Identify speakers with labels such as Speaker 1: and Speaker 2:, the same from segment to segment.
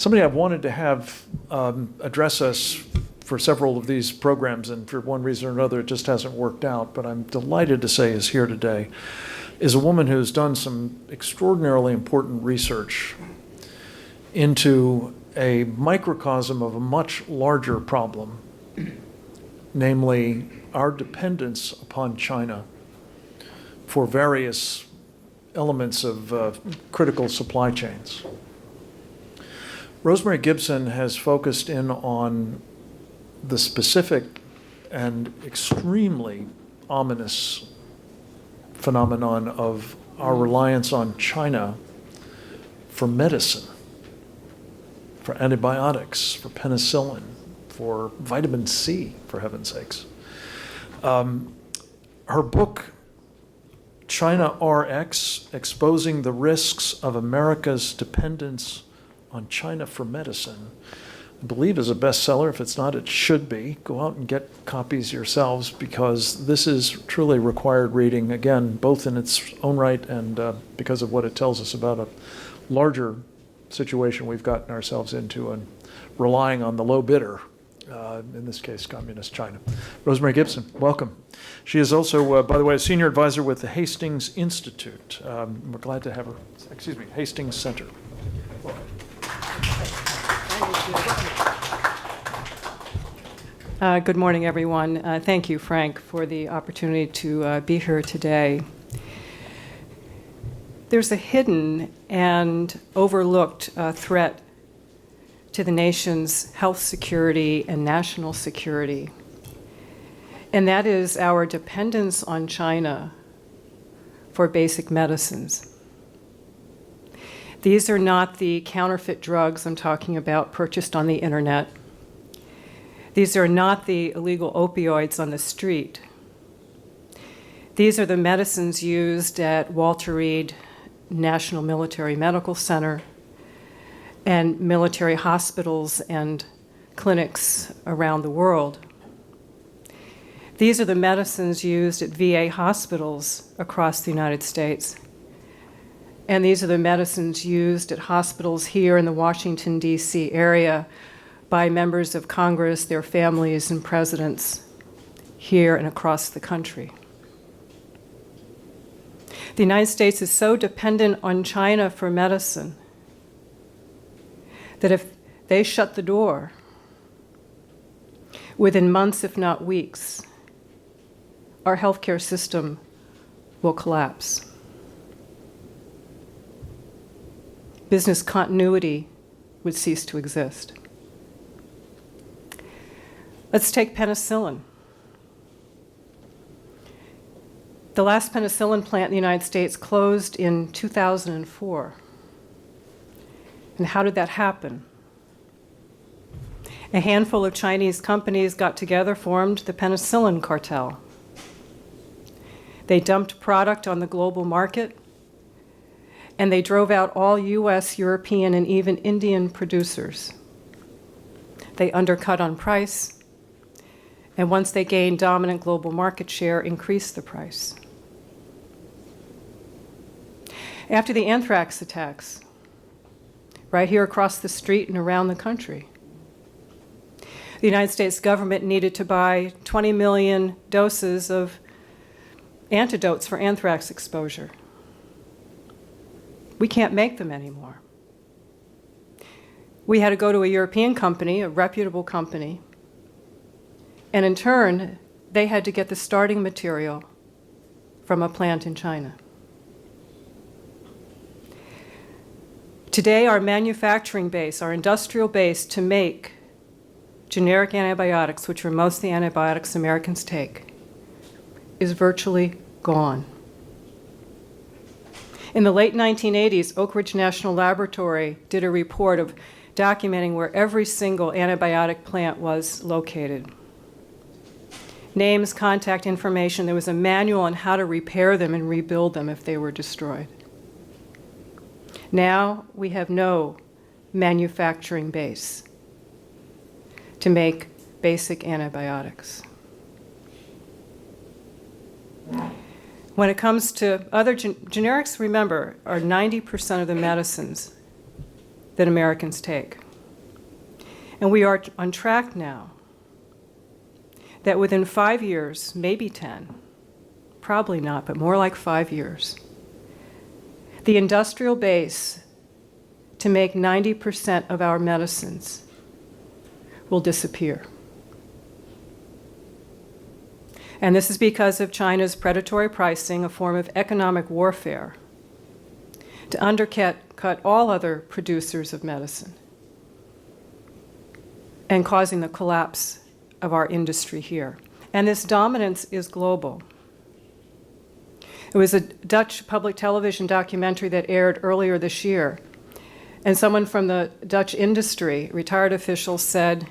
Speaker 1: somebody I've wanted to have address us for several of these programs, and for one reason or another, it just hasn't worked out, but I'm delighted to say is here today, is a woman who's done some extraordinarily important research into a microcosm of a much larger problem, namely our dependence upon China for various elements of critical supply chains. Rosemary Gibson has focused in on the specific and extremely ominous phenomenon of our reliance on China for medicine, for antibiotics, for penicillin, for vitamin C, for heaven's sakes. Her book, China RX, Exposing the Risks of America's Dependence on China for Medicine, I believe is a bestseller. If it's not, it should be. Go out and get copies yourselves, because this is truly required reading, again, both in its own right and because of what it tells us about a larger situation we've gotten ourselves into and relying on the low bidder, in this case, Communist China. Rosemary Gibson, welcome. She is also, by the way, a senior advisor with the Hastings Institute. We're glad to have her, Hastings Center.
Speaker 2: Good morning, everyone. Thank you, Frank, for the opportunity to be here today. There's a hidden and overlooked threat to the nation's health security and national security, and that is our dependence on China for basic medicines. These are not the counterfeit drugs I'm talking about purchased on the internet. These are not the illegal opioids on the street. These are the medicines used at Walter Reed National Military Medical Center and military hospitals and clinics around the world. These are the medicines used at VA hospitals across the United States. And these are the medicines used at hospitals here in the Washington, D.C. area by members of Congress, their families, and presidents here and across the country. The United States is so dependent on China for medicine that if they shut the door, within months, if not weeks, our healthcare system will collapse. Business continuity would cease to exist. Let's take penicillin. The last penicillin plant in the United States closed in 2004. And how did that happen? A handful of Chinese companies got together, formed the penicillin cartel. They dumped product on the global market, and they drove out all US, European, and even Indian producers. They undercut on price, and once they gained dominant global market share, increased the price. After the anthrax attacks, right here across the street and around the country, the United States government needed to buy 20 million doses of antidotes for anthrax exposure. We can't make them anymore. We had to go to a European company, a reputable company, and in turn, they had to get the starting material from a plant in China. Today, our manufacturing base, our industrial base to make generic antibiotics, which are most of the antibiotics Americans take, is virtually gone. In the late 1980s, Oak Ridge National Laboratory did a report of documenting where every single antibiotic plant was located. Names, contact information. There was a manual on how to repair them and rebuild them if they were destroyed. Now we have no manufacturing base to make basic antibiotics. When it comes to other generics, remember, are 90% of the medicines that Americans take. And we are on track now that within 5 years, maybe 10, probably not, but more like 5 years, the industrial base to make 90% of our medicines will disappear. And this is because of China's predatory pricing, a form of economic warfare, to undercut all other producers of medicine and causing the collapse of our industry here. And this dominance is global. It was a Dutch public television documentary that aired earlier this year, and someone from the Dutch industry, retired official, said,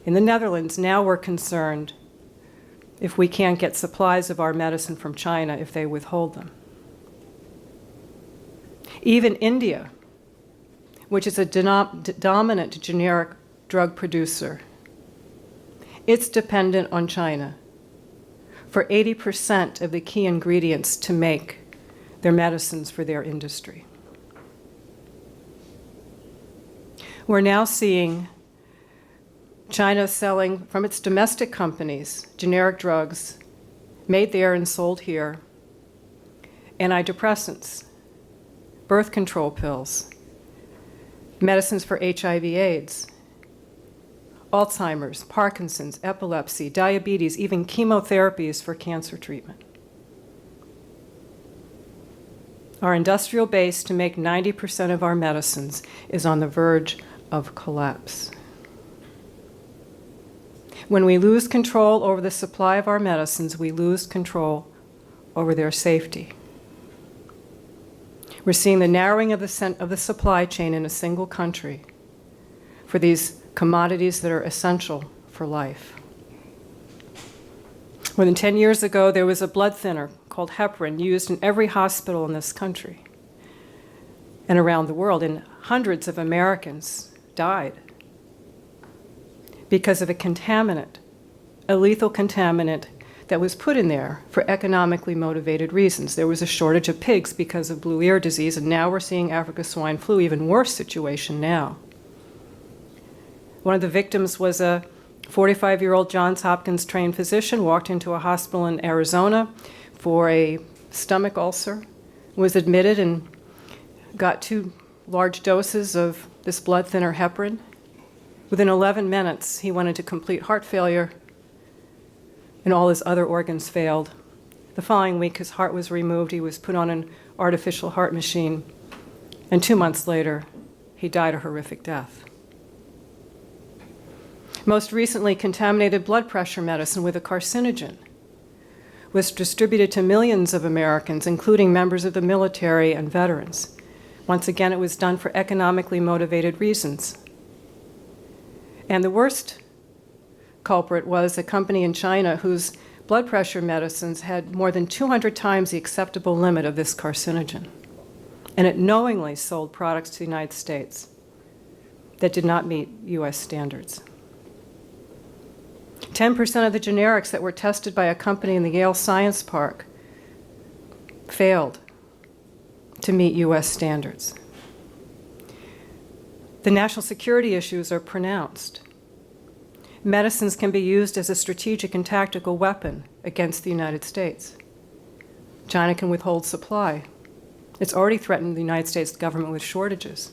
Speaker 2: in the Netherlands, now we're concerned if we can't get supplies of our medicine from China if they withhold them. Even India, which is a dominant generic drug producer, it's dependent on China for 80% of the key ingredients to make their medicines for their industry. We're now seeing China selling from its domestic companies generic drugs made there and sold here, antidepressants, birth control pills, medicines for HIV/AIDS, Alzheimer's, Parkinson's, epilepsy, diabetes, even chemotherapies for cancer treatment. Our industrial base to make 90% of our medicines is on the verge of collapse. When we lose control over the supply of our medicines, we lose control over their safety. We're seeing the narrowing of the supply chain in a single country for these commodities that are essential for life. More than 10 years ago, there was a blood thinner called heparin used in every hospital in this country and around the world, and hundreds of Americans died because of a contaminant, a lethal contaminant that was put in there for economically motivated reasons. There was a shortage of pigs because of blue ear disease, and now we're seeing Africa swine flu, even worse situation now. One of the victims was a 45-year-old Johns Hopkins trained physician, walked into a hospital in Arizona for a stomach ulcer, was admitted and got 2 large doses of this blood thinner heparin. Within 11 minutes, he went into complete heart failure, and all his other organs failed. The following week, his heart was removed. He was put on an artificial heart machine, and 2 months later, he died a horrific death. Most recently, contaminated blood pressure medicine with a carcinogen was distributed to millions of Americans, including members of the military and veterans. Once again, it was done for economically motivated reasons. And the worst culprit was a company in China whose blood pressure medicines had more than 200 times the acceptable limit of this carcinogen. And it knowingly sold products to the United States that did not meet US standards. 10% of the generics that were tested by a company in the Yale Science Park failed to meet US standards. The national security issues are pronounced. Medicines can be used as a strategic and tactical weapon against the United States. China can withhold supply. It's already threatened the United States government with shortages.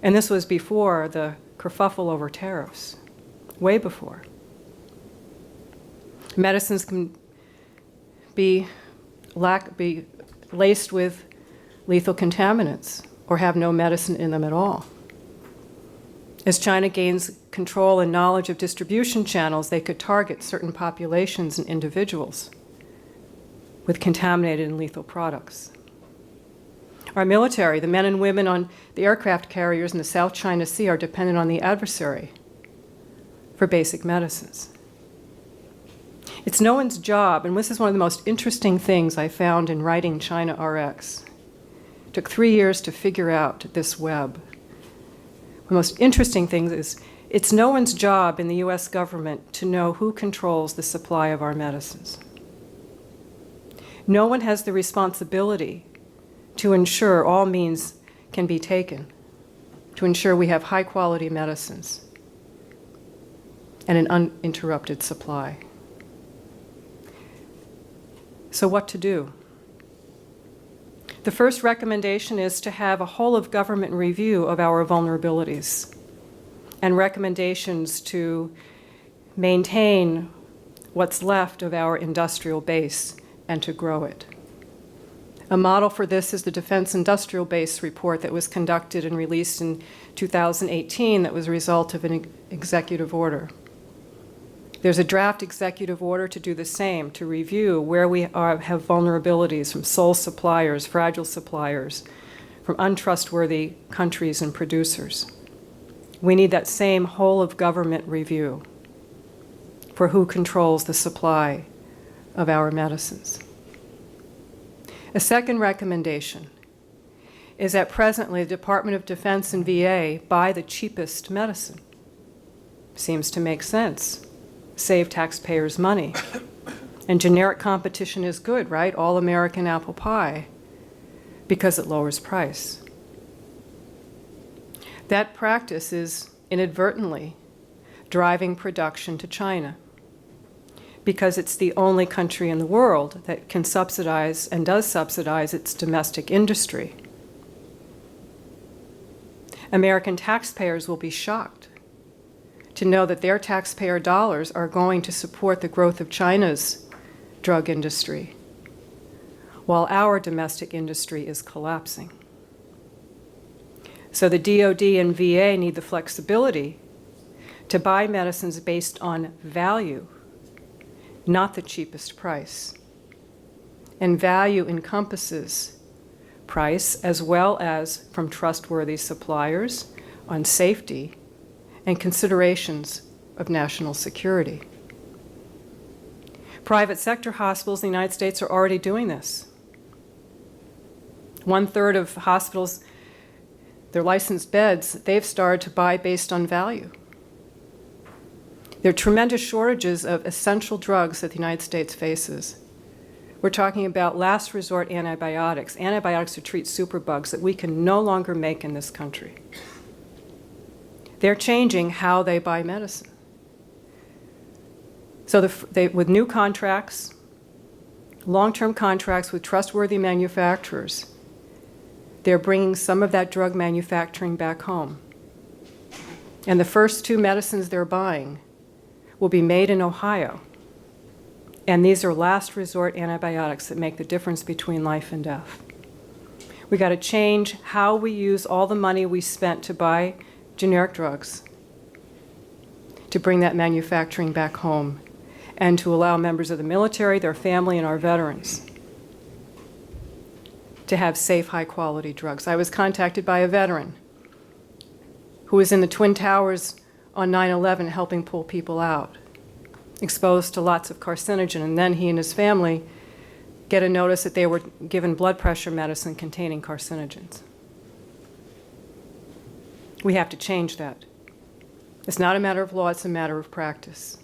Speaker 2: And this was before the kerfuffle over tariffs, way before. Medicines can be laced with lethal contaminants or have no medicine in them at all. As China gains control and knowledge of distribution channels, they could target certain populations and individuals with contaminated and lethal products. Our military, the men and women on the aircraft carriers in the South China Sea, are dependent on the adversary for basic medicines. It's no one's job, and this is one of the most interesting things I found in writing China RX. It took 3 years to figure out this web. The most interesting thing is it's no one's job in the US government to know who controls the supply of our medicines. No one has the responsibility to ensure all means can be taken, to ensure we have high-quality medicines. and an uninterrupted supply. So what to do? The first recommendation is to have a whole-of-government review of our vulnerabilities and recommendations to maintain what's left of our industrial base and to grow it. A model for this is the Defense Industrial Base report that was conducted and released in 2018 that was a result of an executive order. There's a draft executive order to do the same, to review where we have vulnerabilities from sole suppliers, fragile suppliers, from untrustworthy countries and producers. We need that same whole-of-government review for who controls the supply of our medicines. A second recommendation is that presently the Department of Defense and VA buy the cheapest medicine. Seems to make sense. Save taxpayers money. And generic competition is good, right? All American apple pie, because it lowers price. That practice is inadvertently driving production to China, because it's the only country in the world that can subsidize and does subsidize its domestic industry. American taxpayers will be shocked to know that their taxpayer dollars are going to support the growth of China's drug industry, while our domestic industry is collapsing. So the DoD and VA need the flexibility to buy medicines based on value, not the cheapest price. And value encompasses price as well as from trustworthy suppliers on safety and considerations of national security. Private sector hospitals in the United States are already doing this. 1/3 of hospitals, their licensed beds, they've started to buy based on value. There are tremendous shortages of essential drugs that the United States faces. We're talking about last resort antibiotics to treat superbugs that we can no longer make in this country. They're changing how they buy medicine. So with new contracts, long-term contracts with trustworthy manufacturers, they're bringing some of that drug manufacturing back home. And the first 2 medicines they're buying will be made in Ohio. And these are last resort antibiotics that make the difference between life and death. We got to change how we use all the money we spent to buy generic drugs, to bring that manufacturing back home, and to allow members of the military, their family, and our veterans to have safe, high-quality drugs. I was contacted by a veteran who was in the Twin Towers on 9/11 helping pull people out, exposed to lots of carcinogen, and then he and his family get a notice that they were given blood pressure medicine containing carcinogens. We have to change that. It's not a matter of law, it's a matter of practice.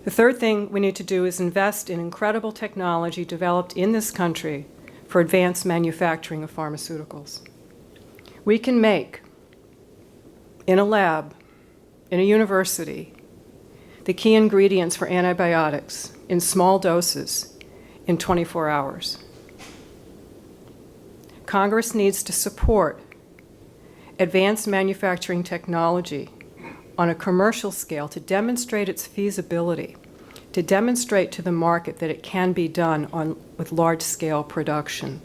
Speaker 2: The third thing we need to do is invest in incredible technology developed in this country for advanced manufacturing of pharmaceuticals. We can make, in a lab, in a university, the key ingredients for antibiotics in small doses in 24 hours. Congress needs to support advanced manufacturing technology on a commercial scale to demonstrate its feasibility, to demonstrate to the market that it can be done with large-scale production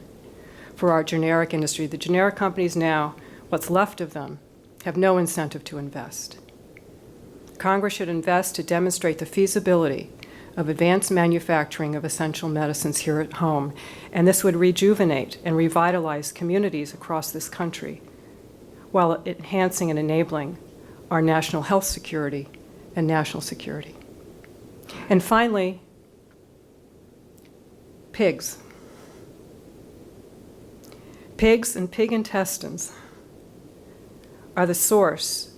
Speaker 2: for our generic industry. The generic companies now, what's left of them, have no incentive to invest. Congress should invest to demonstrate the feasibility of advanced manufacturing of essential medicines here at home, and this would rejuvenate and revitalize communities across this country while enhancing and enabling our national health security and national security. And finally, pigs. Pigs and pig intestines are the source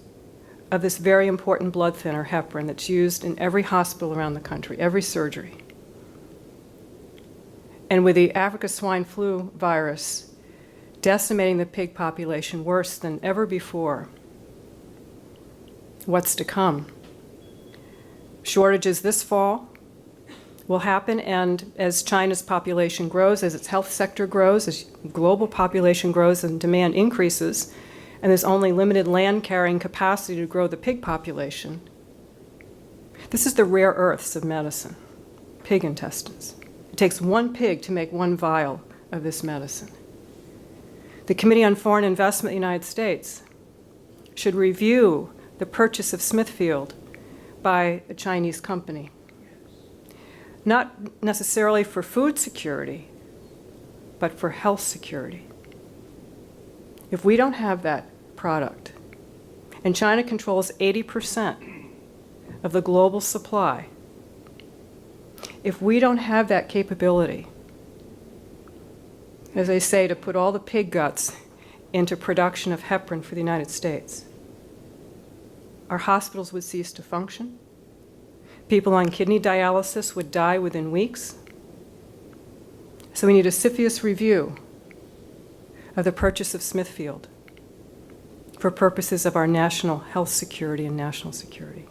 Speaker 2: of this very important blood thinner, heparin, that's used in every hospital around the country, every surgery. And with the African swine flu virus decimating the pig population worse than ever before, what's to come. Shortages this fall will happen, and as China's population grows, as its health sector grows, as global population grows and demand increases, and there's only limited land carrying capacity to grow the pig population, this is the rare earths of medicine, pig intestines. It takes one pig to make one vial of this medicine. The Committee on Foreign Investment in the United States should review the purchase of Smithfield by a Chinese company. Not necessarily for food security, but for health security. If we don't have that product, and China controls 80% of the global supply, if we don't have that capability, as they say, to put all the pig guts into production of heparin for the United States, our hospitals would cease to function. People on kidney dialysis would die within weeks. So we need a CFIUS review of the purchase of Smithfield for purposes of our national health security and national security.